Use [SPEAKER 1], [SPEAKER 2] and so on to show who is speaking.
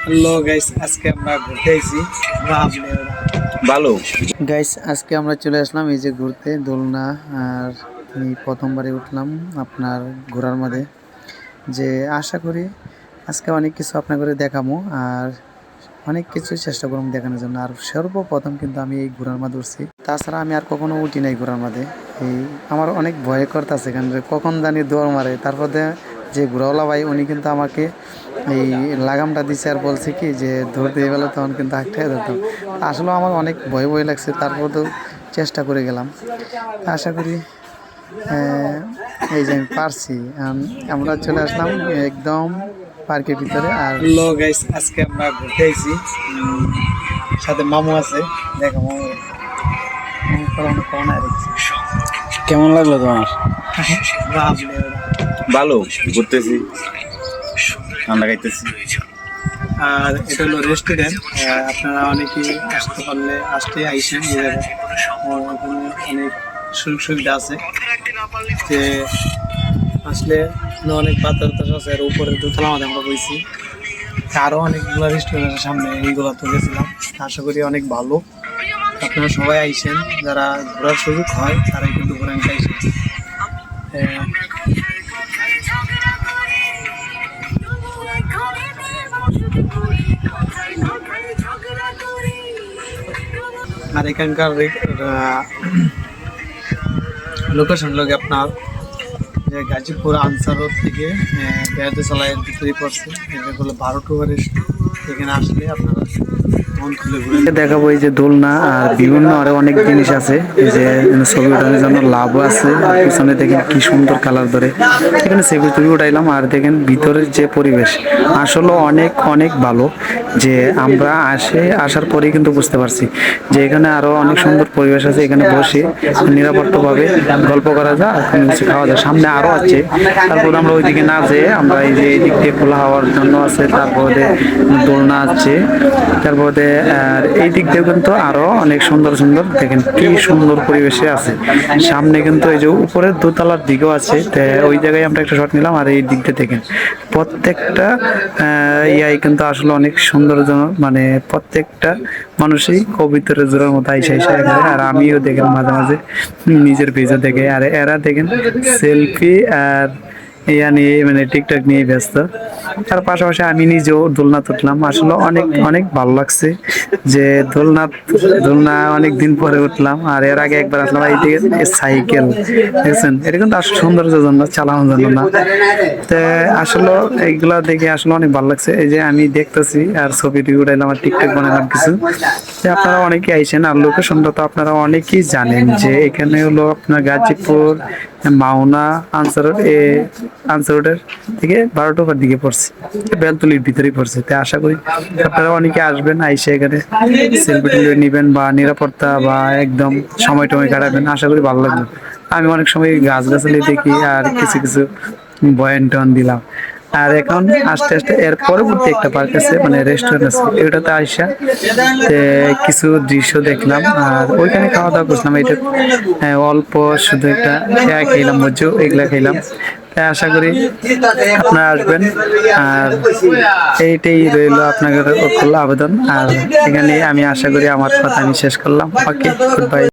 [SPEAKER 1] Hello guys, আজকে আমরা ঘুরতে আইছি।
[SPEAKER 2] ভালো।
[SPEAKER 1] গাইস, আজকে আমরা চলে আসলাম এই যে ঘুরতে দোলনা। আর আমি প্রথমবারে উঠলাম আপনার ঘোরার মধ্যে। যে আশা করি আজকে অনেক কিছু আপনাদের দেখাবো আর অনেক কিছু চেষ্টা করবো দেখানোর জন্য। আর সর্বপ্রথম কিন্তু আমি এই ঘোরার মধ্যে উঠছি, তাছাড়া আমি আর কখনো উঠি নাই ঘোরার মধ্যে। এই আমার অনেক ভয় করতেছে, কারণ কখন জানি দৌড় মারে। তারপরে যে ঘোরাওয়ালা ভাই উনি কিন্তু আমাকে এই লাগামটা দিছে আর বলছে কি যে ধরতে গেলে তখন কিন্তু আটকে ধরতাম। আসলে আমার অনেক ভয় ভয় লাগছে, তারপর তো চেষ্টা করে গেলাম। আশা করি এই যে আমি পারছি। আমরা চলে আসলাম একদম পার্কের ভিতরে। আর হ্যালো গাইস, আজকে আমরা ঘুরতে আইছি, সাথে মামু আছে। দেখো মামু
[SPEAKER 2] কেমন লাগলো তোমার? ভালো, ঘুরতেছি, ঠান্ডা খাইতেছি।
[SPEAKER 1] আর এটা হলো রেস্টুরেন্ট। আপনারা অনেকেই আসতে পারলে আইসেন এই জায়গায়। ওখানে অনেক সুযোগ সুবিধা আছে, যে আসলে অনেক বাতাস আছে। আর উপরে দোতলা মধ্যে আমরা বইছি। আরও অনেকগুলো রেস্টুরেন্ট আছে সামনে, এইগুলো তো গেছিলাম। আশা করি অনেক ভালো। আপনারা সবাই আইসেন, যারা ঘোরার সুযোগ হয় তারাই কিন্তু ঘুরে নিতে আইসেন। আর এখানকার লোকেশন লোকে আপনার যে গাজীপুর আনসার রোড থেকে বেড়াতে চালায় ভিতরে পড়ছে। এগুলো 12 টুয়ারিস্ট এখানে আসলে আপনারা দেখাবো এই যে দোলনা আর বিভিন্ন আরো অনেক জিনিস আছে। এই যে ছবি ওঠানোর জন্য লাভও আছে। পিছনে দেখেন কি সুন্দর কালার ধরে, এখানে ছবি উঠাইলাম। আর দেখেন ভিতরের যে পরিবেশ আসলে অনেক অনেক ভালো। যে আমরা আসার পরেই কিন্তু বুঝতে পারছি যে এখানে আরো অনেক সুন্দর পরিবেশ আছে। এখানে বসে নিরাপত্তাভাবে গল্প করা যায়, আর কোনো কিছু খাওয়া যায়। সামনে আরো আছে, তারপর আমরা ওইদিকে না যেয়ে আমরা এই যে এই দিক দিয়ে খোলা হওয়ার জন্য আছে, তারপরে দোলনা আছে, তারপরে আর এই দিক দিয়ে কিন্তু আরো অনেক সুন্দর সুন্দর দেখেন কি সুন্দর পরিবেশে আছে। সামনে কিন্তু এই যে উপরের দোতলার দিকেও আছে, ওই জায়গায় আমরা একটা শট নিলাম। আর এই দিক দিয়ে দেখেন প্রত্যেকটা ইয়াই কিন্তু আসলে অনেক সৌন্দর্যজনক, মানে প্রত্যেকটা মানুষই কবিতরের জোড়ার মতো আইসা এখানে। আর আমিও দেখেন মাঝে মাঝে নিজের পেজে দেখে। আর এরা দেখেন সেলফি আর ইয়া নিয়ে, মানে টিকটক নিয়ে ব্যস্ত। তার পাশাপাশি আমি নিজেও দোলনা উঠলাম। আসলে অনেক অনেক ভালো লাগছে যে দোলনা অনেক দিন পরে উঠলাম। আর এর আগে একবার আসলাম এই দিকে সাইকেল, দেখছেন এটা কিন্তু আসলে সৌন্দর্যের জন্য, চালানোর জন্য না। তো আসলে এইগুলা দেখে আসলে অনেক ভালো লাগছে। এই যে আমি দেখতেছি আর ছবি উঠাইলাম আর টিকটক বানালাম কিছু। আপনারা অনেকে আইসেন। আর লোকেশনটা তো আপনারা অনেকেই জানেন যে এখানে হলো আপনার গাজীপুর মাওনা আনসার রোডের থেকে 12 টাকার দিকে পড়ছে, বেলতলির ভিতরেই পড়ছে। তাই আশা করি আপনারা অনেকে আসবেন, আইসে এখানে সেলফি তুলে নেবেন বা নিরাপত্তা বা একদম সময় টময় কাটাবেন। আশা করি ভালো লাগবে। আমি অনেক সময় গাছগাছালি দেখি আর কিছু কিছু বয়ান টন দিলাম। আর এখন আস্তে আস্তে এর পরবর্তী একটা পার্ক আছে, মানে রেস্টুরেন্ট আছে, এটাতে আইসা কিছু দৃশ্য দেখলাম। আর ওইখানে খাওয়া দাওয়া করছিলাম। এটা অল্প শুধু একটা খেলাম, মজু এগুলা খেলাম। তাই আশা করি আপনারা আসবেন। আর এইটাই রইল আপনাদের আবেদন। আর এখানে আমি আশা করি আমার কথা আমি শেষ করলাম। ওকে, গুড বাই।